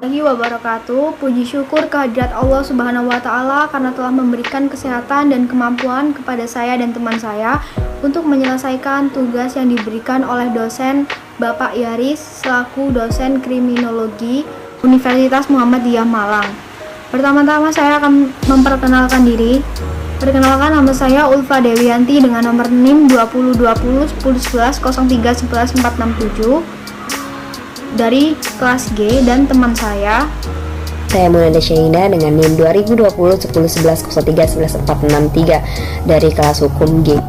Wabarakatuh. Puji syukur kehadirat Allah Subhanahu wa Ta'ala karena telah memberikan kesehatan dan kemampuan kepada saya dan teman saya untuk menyelesaikan tugas yang diberikan oleh dosen Bapak Yaris selaku dosen kriminologi Universitas Muhammadiyah Malang. Pertama-tama saya akan memperkenalkan diri. Perkenalkan, nama saya Ulfa Dewianti dengan nomor NIM 2020 1011 03 11 467 dari kelas G, dan teman saya Munada Syaina dengan NIM 2020 10 11 03 11 463 dari kelas hukum G.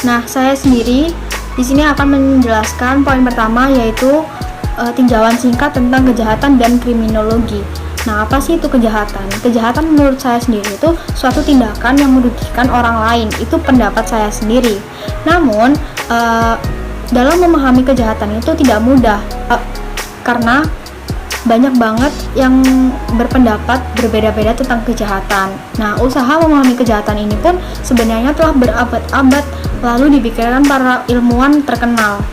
Nah, saya sendiri di sini akan menjelaskan poin pertama, yaitu tinjauan singkat tentang kejahatan dan kriminologi. Nah, apa sih itu kejahatan? Kejahatan menurut saya sendiri itu suatu tindakan yang merugikan orang lain. Itu pendapat saya sendiri. Namun, dalam memahami kejahatan itu tidak mudah, karena banyak banget yang berpendapat berbeda-beda tentang kejahatan. Nah, usaha memahami kejahatan ini pun sebenarnya telah berabad-abad lalu dipikirkan para ilmuwan terkenal.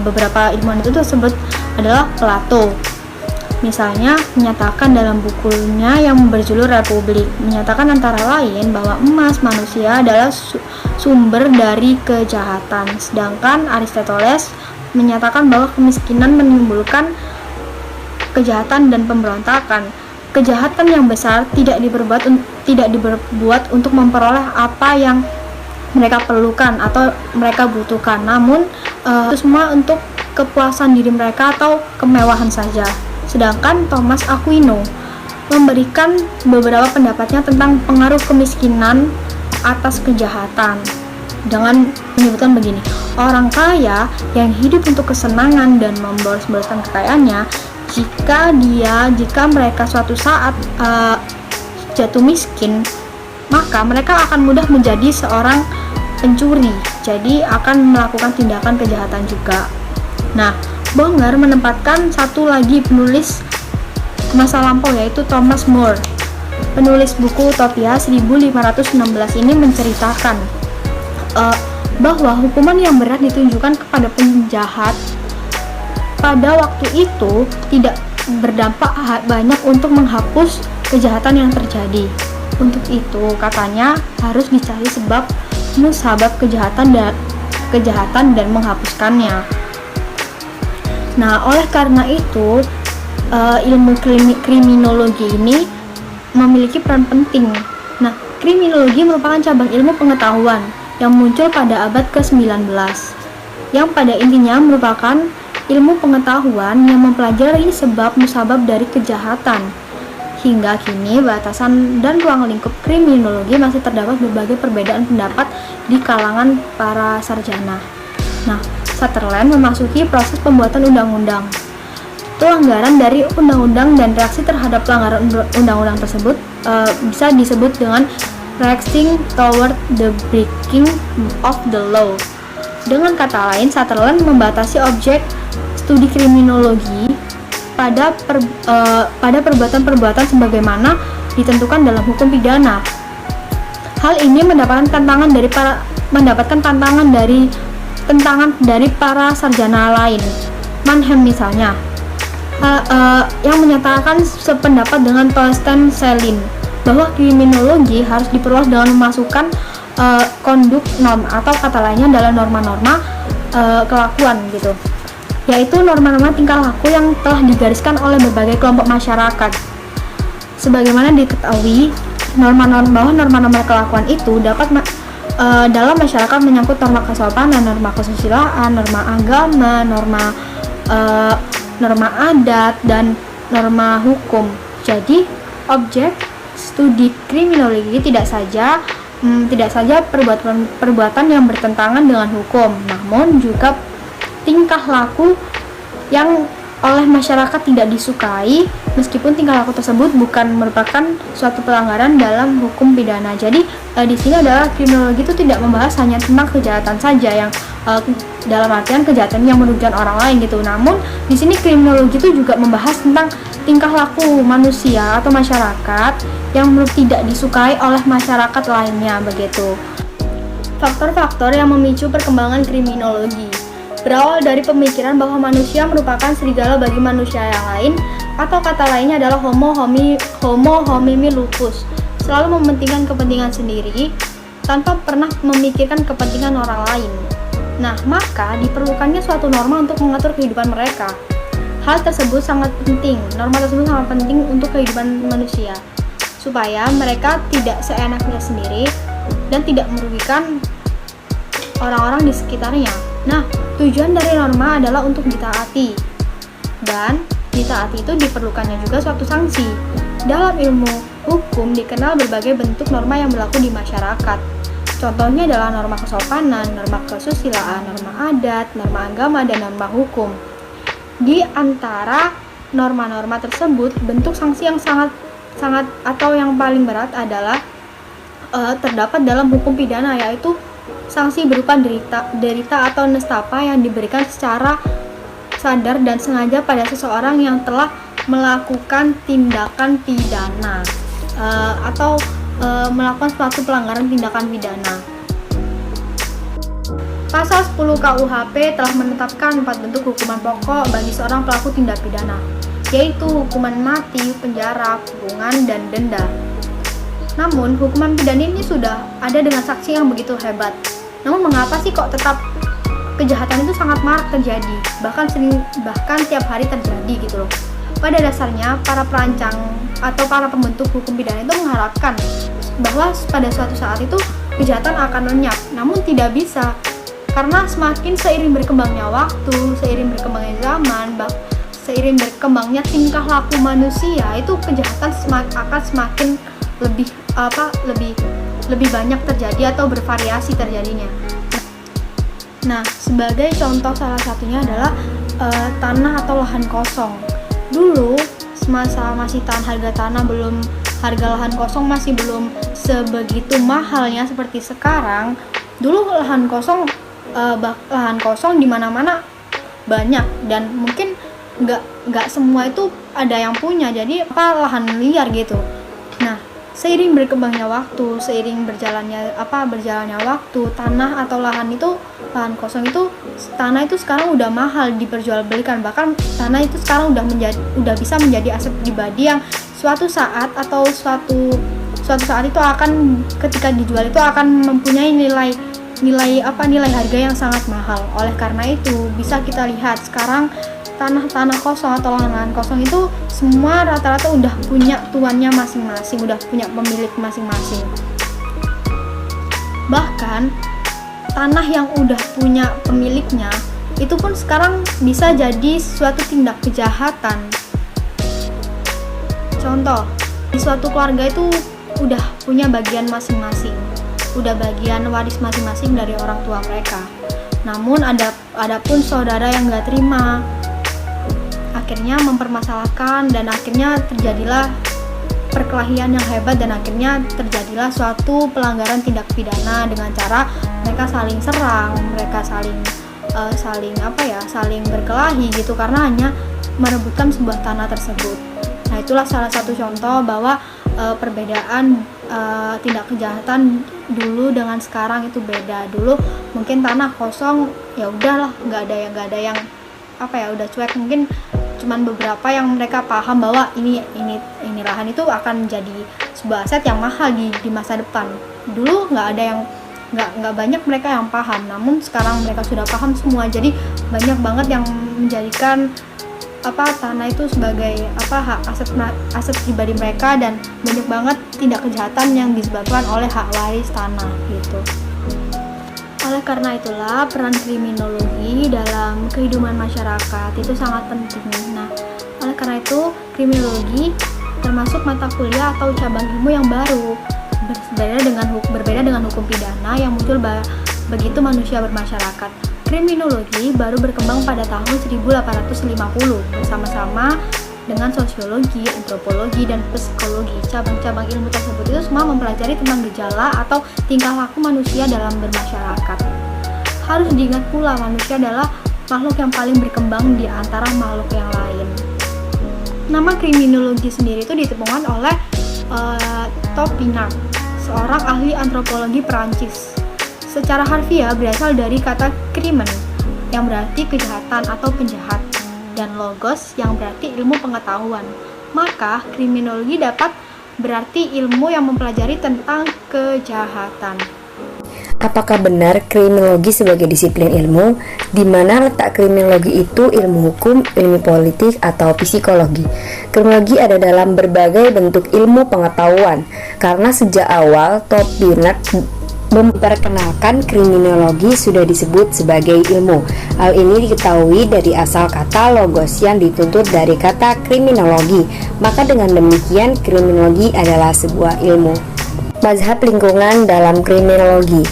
Beberapa ilmuwan itu tersebut adalah Plato. Misalnya, menyatakan dalam bukunya yang berjudul Republik, menyatakan antara lain bahwa emas manusia adalah sumber dari kejahatan. Sedangkan Aristoteles menyatakan bahwa kemiskinan menimbulkan kejahatan dan pemberontakan. Kejahatan yang besar tidak diperbuat untuk memperoleh apa yang mereka perlukan atau mereka butuhkan, namun itu semua untuk kepuasan diri mereka atau kemewahan saja. Sedangkan Thomas Aquino memberikan beberapa pendapatnya tentang pengaruh kemiskinan atas kejahatan dengan menyebutkan begini: orang kaya yang hidup untuk kesenangan dan memboros-boroskan kekayaannya, jika mereka suatu saat jatuh miskin, maka mereka akan mudah menjadi seorang pencuri, jadi akan melakukan tindakan kejahatan juga. Nah, Bonger menempatkan satu lagi penulis masa lampau, yaitu Thomas More. Penulis buku Utopia 1516 ini menceritakan bahwa hukuman yang berat ditunjukkan kepada penjahat pada waktu itu tidak berdampak banyak untuk menghapus kejahatan yang terjadi. Untuk itu, katanya harus dicari sebab musabab kejahatan dan menghapuskannya. Nah, oleh karena itu, ilmu kriminologi ini memiliki peran penting. Nah, kriminologi merupakan cabang ilmu pengetahuan yang muncul pada abad ke-19, yang pada intinya merupakan ilmu pengetahuan yang mempelajari sebab musabab dari kejahatan. Hingga kini, batasan dan ruang lingkup kriminologi masih terdapat berbagai perbedaan pendapat di kalangan para sarjana. Nah, Sutherland memasuki proses pembuatan undang-undang. Pelanggaran dari undang-undang dan reaksi terhadap pelanggaran undang-undang tersebut bisa disebut dengan reacting toward the breaking of the law. Dengan kata lain, Sutherland membatasi objek studi kriminologi pada perbuatan-perbuatan sebagaimana ditentukan dalam hukum pidana. Hal ini mendapatkan tantangan dari para sarjana lain. Mannheim misalnya, yang menyatakan sependapat dengan Torsten Selin bahwa kriminologi harus diperluas dengan memasukkan konduk norm, atau kata lainnya adalah norma-norma kelakuan gitu, yaitu norma-norma tingkah laku yang telah digariskan oleh berbagai kelompok masyarakat. Sebagaimana diketahui, norma-norma kelakuan itu dapat dalam masyarakat menyangkut norma kesopanan, norma kesusilaan, norma agama, norma adat, dan norma hukum. Jadi, objek studi kriminologi tidak saja perbuatan yang bertentangan dengan hukum, namun juga tingkah laku yang oleh masyarakat tidak disukai, meskipun tingkah laku tersebut bukan merupakan suatu pelanggaran dalam hukum pidana. Jadi di sini adalah kriminologi itu tidak membahas hanya tentang kejahatan saja yang dalam artian kejahatan yang merugikan orang lain gitu. Namun di sini kriminologi itu juga membahas tentang tingkah laku manusia atau masyarakat yang tidak disukai oleh masyarakat lainnya begitu. Faktor-faktor yang memicu perkembangan kriminologi. berawal dari pemikiran bahwa manusia merupakan serigala bagi manusia yang lain, atau kata lainnya adalah homo homini lupus, selalu mementingkan kepentingan sendiri tanpa pernah memikirkan kepentingan orang lain. Nah, maka diperlukannya suatu norma untuk mengatur kehidupan mereka. Hal tersebut sangat penting, norma tersebut sangat penting untuk kehidupan manusia, supaya mereka tidak seenaknya sendiri dan tidak merugikan orang-orang di sekitarnya. Nah, tujuan dari norma adalah untuk ditaati, dan ditaati itu diperlukannya juga suatu sanksi. Dalam ilmu hukum dikenal berbagai bentuk norma yang berlaku di masyarakat. Contohnya adalah norma kesopanan, norma kesusilaan, norma adat, norma agama, dan norma hukum. Di antara norma-norma tersebut, bentuk sanksi yang sangat atau yang paling berat adalah terdapat dalam hukum pidana, yaitu sanksi berupa derita atau nestapa yang diberikan secara sadar dan sengaja pada seseorang yang telah melakukan tindakan pidana atau melakukan suatu pelanggaran tindakan pidana. Pasal 10 KUHP telah menetapkan 4 bentuk hukuman pokok bagi seorang pelaku tindak pidana, yaitu hukuman mati, penjara, kurungan, dan denda. Namun, hukuman pidana ini sudah ada dengan saksi yang begitu hebat. Namun, mengapa sih kok tetap kejahatan itu sangat marak terjadi, bahkan tiap hari terjadi gitu loh? Pada dasarnya, para perancang atau para pembentuk hukum pidana itu mengharapkan bahwa pada suatu saat itu kejahatan akan lenyap, namun tidak bisa, karena semakin seiring berkembangnya waktu, seiring berkembangnya zaman, seiring berkembangnya tingkah laku manusia, itu kejahatan akan semakin lebih banyak terjadi atau bervariasi terjadinya. Nah, sebagai contoh salah satunya adalah tanah atau lahan kosong. Dulu semasa masih harga lahan kosong masih belum sebegitu mahalnya seperti sekarang. Dulu lahan kosong di mana-mana banyak, dan mungkin nggak semua itu ada yang punya, jadi lahan liar gitu. Nah, seiring berkembangnya waktu, seiring berjalannya waktu, tanah atau lahan kosong itu, tanah itu sekarang udah mahal diperjualbelikan. Bahkan tanah itu sekarang udah bisa menjadi aset pribadi yang suatu saat itu akan, ketika dijual itu akan mempunyai nilai harga yang sangat mahal. Oleh karena itu, bisa kita lihat sekarang tanah kosong atau lahan kosong itu semua rata-rata udah punya tuannya masing-masing, udah punya pemilik masing-masing. Bahkan tanah yang udah punya pemiliknya itu pun sekarang bisa jadi suatu tindak kejahatan. Contoh, di suatu keluarga itu udah punya bagian masing-masing, udah bagian waris masing-masing dari orang tua mereka. Namun ada pun saudara yang nggak terima, akhirnya mempermasalahkan, dan akhirnya terjadilah perkelahian yang hebat, dan akhirnya terjadilah suatu pelanggaran tindak pidana dengan cara mereka saling serang, mereka saling berkelahi gitu, karena hanya merebutkan sebuah tanah tersebut. Nah, itulah salah satu contoh bahwa perbedaan tindak kejahatan dulu dengan sekarang itu beda. Dulu mungkin tanah kosong ya udahlah, nggak ada yang udah cuek, mungkin cuman beberapa yang mereka paham bahwa ini lahan itu akan jadi sebuah aset yang mahal di masa depan. Dulu nggak banyak mereka yang paham, namun sekarang mereka sudah paham semua. Jadi banyak banget yang menjadikan tanah itu sebagai aset pribadi mereka, dan banyak banget tindak kejahatan yang disebabkan oleh hak waris tanah gitu. Oleh karena itulah peran kriminologi dalam kehidupan masyarakat itu sangat penting. Nah, oleh karena itu kriminologi termasuk mata kuliah atau cabang ilmu yang baru, berbeda dengan hukum pidana yang muncul begitu manusia bermasyarakat. Kriminologi baru berkembang pada tahun 1850 bersama-sama dengan sosiologi, antropologi, dan psikologi. Cabang-cabang ilmu tersebut itu semua mempelajari tentang gejala atau tingkah laku manusia dalam bermasyarakat. Harus diingat pula, manusia adalah makhluk yang paling berkembang di antara makhluk yang lain. Nama kriminologi sendiri itu ditemukan oleh Topinard, seorang ahli antropologi Perancis. Secara harfiah berasal dari kata crimen, yang berarti kejahatan atau penjahat, dan logos yang berarti ilmu pengetahuan. Maka kriminologi dapat berarti ilmu yang mempelajari tentang kejahatan. Apakah benar kriminologi sebagai disiplin ilmu? Di mana letak kriminologi itu ilmu hukum, ilmu politik, atau psikologi? Kriminologi ada dalam berbagai bentuk ilmu pengetahuan. Karena sejak awal Todd Burnett memperkenalkan kriminologi sudah disebut sebagai ilmu. Hal ini diketahui dari asal kata logos yang dituntut dari kata kriminologi. Maka dengan demikian kriminologi adalah sebuah ilmu. Mazhab lingkungan dalam kriminologi.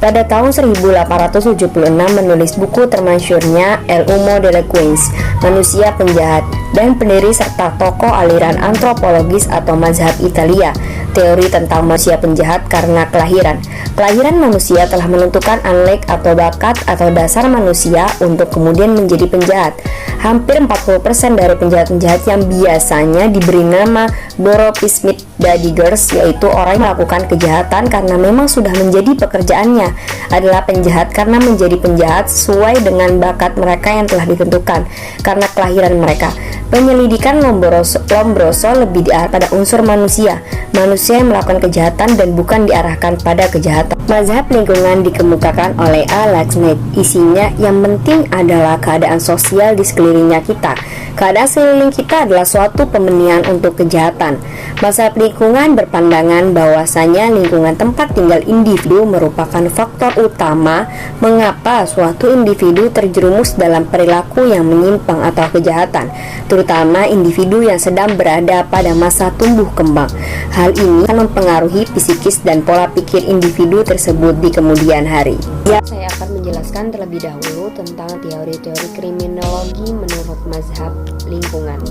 Pada tahun 1876 menulis buku termasyhurnya El Homo Delinquens, Manusia Penjahat, dan pendiri serta tokoh aliran antropologis atau mazhab Italia, teori tentang manusia penjahat karena kelahiran. Kelahiran manusia telah menentukan anleg atau bakat atau dasar manusia untuk kemudian menjadi penjahat. Hampir 40% dari penjahat-penjahat yang biasanya diberi nama Boropismith-Dadigers, yaitu orang yang melakukan kejahatan karena memang sudah menjadi pekerjaannya, adalah penjahat karena menjadi penjahat sesuai dengan bakat mereka yang telah ditentukan karena kelahiran mereka. Penyelidikan Lombroso lebih diarah pada unsur manusia yang melakukan kejahatan dan bukan diarahkan pada kejahatan. Mazhab lingkungan dikemukakan oleh Alex Knight. Isinya yang penting adalah keadaan sosial di sekelilingnya kita. Keadaan sekeliling kita adalah suatu pembenihan untuk kejahatan. Mazhab lingkungan berpandangan bahwasanya lingkungan tempat tinggal individu merupakan faktor utama mengapa suatu individu terjerumus dalam perilaku yang menyimpang atau kejahatan, terutama individu yang sedang berada pada masa tumbuh kembang. Hal ini akan mempengaruhi psikis dan pola pikir individu tersebut di kemudian hari. Saya akan menjelaskan terlebih dahulu tentang teori-teori kriminologi menurut mazhab lingkungan.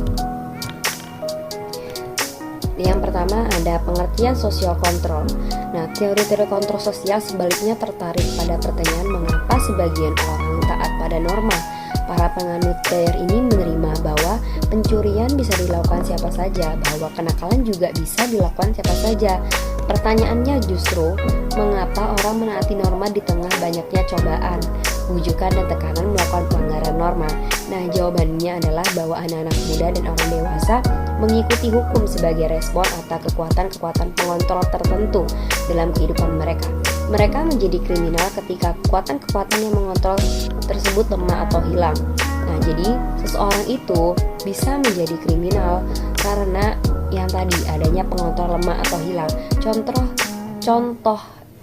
Yang pertama ada pengertian sosial kontrol. Nah, teori-teori kontrol sosial sebaliknya tertarik pada pertanyaan mengapa sebagian orang taat pada norma. Para penganut teori ini menerima bahwa pencurian bisa dilakukan siapa saja, bahwa kenakalan juga bisa dilakukan siapa saja. Pertanyaannya justru, mengapa orang menaati norma di tengah banyaknya cobaan, wujukan dan tekanan melakukan pelanggaran norma? Nah, jawabannya adalah bahwa anak-anak muda dan orang dewasa mengikuti hukum sebagai respon atas kekuatan-kekuatan pengontrol tertentu dalam kehidupan mereka. Mereka menjadi kriminal ketika kekuatan-kekuatan yang mengontrol tersebut lemah atau hilang. Nah, jadi seseorang itu bisa menjadi kriminal karena yang tadi adanya pengontrol lemah atau hilang. Contoh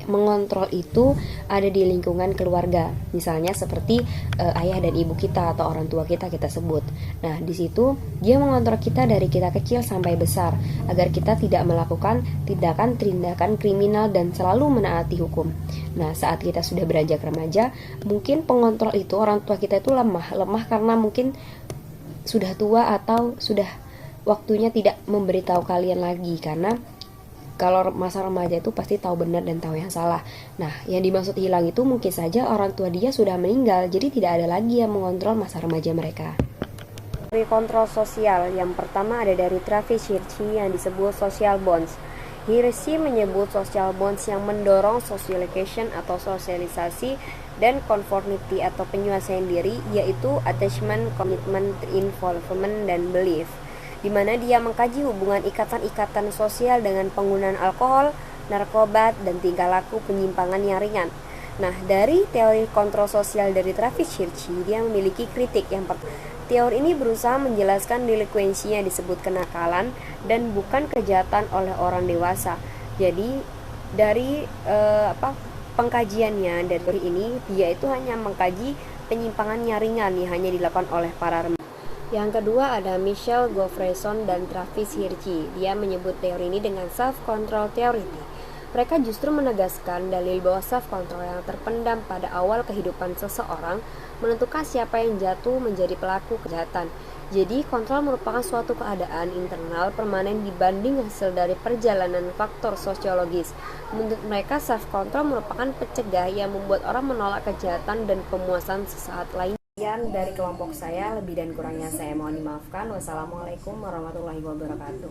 mengontrol itu ada di lingkungan keluarga, misalnya seperti ayah dan ibu kita atau orang tua kita sebut. Nah, di situ dia mengontrol kita dari kita kecil sampai besar agar kita tidak melakukan tindakan kriminal dan selalu menaati hukum. Nah, saat kita sudah beranjak remaja, mungkin pengontrol itu orang tua kita itu lemah karena mungkin sudah tua atau sudah waktunya tidak memberitahu kalian lagi, karena kalau masa remaja itu pasti tahu benar dan tahu yang salah. Nah, yang dimaksud hilang itu mungkin saja orang tua dia sudah meninggal, jadi tidak ada lagi yang mengontrol masa remaja mereka. Teori kontrol sosial yang pertama ada dari Travis Hirschi yang disebut social bonds. Hirschi menyebut social bonds yang mendorong socialization atau sosialisasi dan conformity atau penyuasaian diri, yaitu attachment, commitment, involvement, dan belief, di mana dia mengkaji hubungan ikatan-ikatan sosial dengan penggunaan alkohol, narkoba, dan tingkah laku penyimpangan yang ringan. Nah, dari teori kontrol sosial dari Travis Hirschi, dia memiliki kritik yang teori ini berusaha menjelaskan delinkuensi yang disebut kenakalan dan bukan kejahatan oleh orang dewasa. Jadi dari pengkajiannya dari teori ini, dia itu hanya mengkaji penyimpangan yang ringan yang hanya dilakukan oleh para remaja. Yang kedua ada Michel Goffreson dan Travis Hirschi. Dia menyebut teori ini dengan self-control theory. Mereka justru menegaskan dalil bahwa self-control yang terpendam pada awal kehidupan seseorang menentukan siapa yang jatuh menjadi pelaku kejahatan. Jadi, kontrol merupakan suatu keadaan internal permanen dibanding hasil dari perjalanan faktor sosiologis. Menurut mereka, self-control merupakan pencegah yang membuat orang menolak kejahatan dan pemuasan sesaat lain. Dari kelompok saya, lebih dan kurangnya saya mohon dimaafkan. Wassalamualaikum warahmatullahi wabarakatuh.